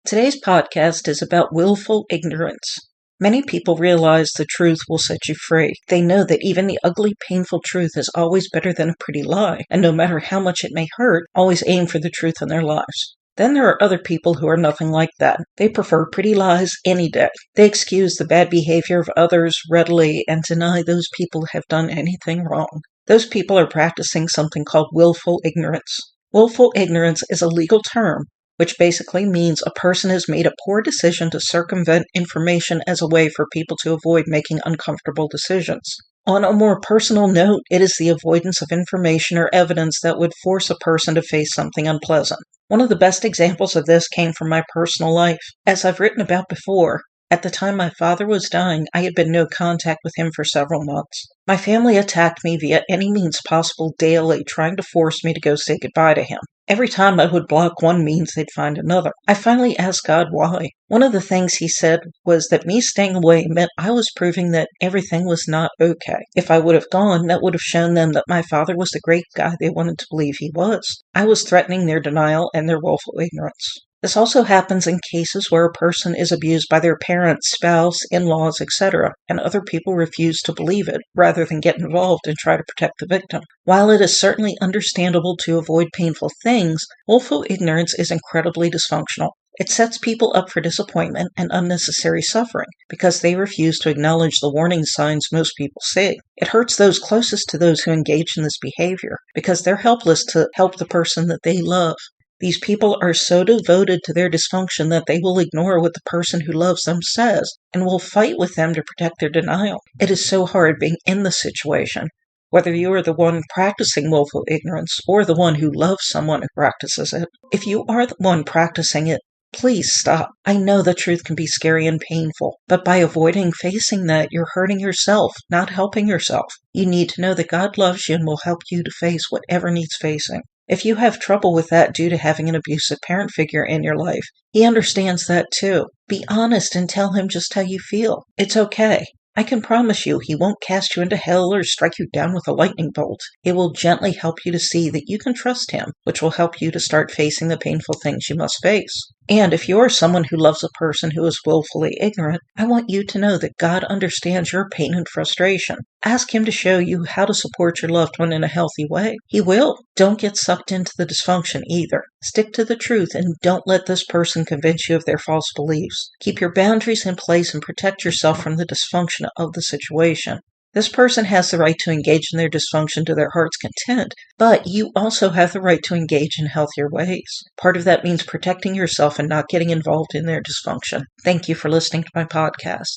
Today's podcast is about willful ignorance. Many people realize the truth will set you free. They know that even the ugly, painful truth is always better than a pretty lie, and no matter how much it may hurt, always aim for the truth in their lives. Then there are other people who are nothing like that. They prefer pretty lies any day. They excuse the bad behavior of others readily and deny those people have done anything wrong. Those people are practicing something called willful ignorance. Willful ignorance is a legal term which basically means a person has made a poor decision to circumvent information as a way for people to avoid making uncomfortable decisions. On a more personal note, it is the avoidance of information or evidence that would force a person to face something unpleasant. One of the best examples of this came from my personal life. As I've written about before, at the time my father was dying, I had been in no contact with him for several months. My family attacked me via any means possible daily, trying to force me to go say goodbye to him. Every time I would block one means, they'd find another. I finally asked God why. One of the things he said was that me staying away meant I was proving that everything was not okay. If I would have gone, that would have shown them that my father was the great guy they wanted to believe he was. I was threatening their denial and their willful ignorance. This also happens in cases where a person is abused by their parents, spouse, in-laws, etc., and other people refuse to believe it, rather than get involved and try to protect the victim. While it is certainly understandable to avoid painful things, willful ignorance is incredibly dysfunctional. It sets people up for disappointment and unnecessary suffering because they refuse to acknowledge the warning signs most people see. It hurts those closest to those who engage in this behavior because they're helpless to help the person that they love. These people are so devoted to their dysfunction that they will ignore what the person who loves them says and will fight with them to protect their denial. It is so hard being in the situation, whether you are the one practicing willful ignorance or the one who loves someone who practices it. If you are the one practicing it, please stop. I know the truth can be scary and painful, but by avoiding facing that, you're hurting yourself, not helping yourself. You need to know that God loves you and will help you to face whatever needs facing. If you have trouble with that due to having an abusive parent figure in your life, he understands that too. Be honest and tell him just how you feel. It's okay. I can promise you he won't cast you into hell or strike you down with a lightning bolt. It will gently help you to see that you can trust him, which will help you to start facing the painful things you must face. And if you are someone who loves a person who is willfully ignorant, I want you to know that God understands your pain and frustration. Ask him to show you how to support your loved one in a healthy way. He will. Don't get sucked into the dysfunction either. Stick to the truth and don't let this person convince you of their false beliefs. Keep your boundaries in place and protect yourself from the dysfunction of the situation. This person has the right to engage in their dysfunction to their heart's content, but you also have the right to engage in healthier ways. Part of that means protecting yourself and not getting involved in their dysfunction. Thank you for listening to my podcast.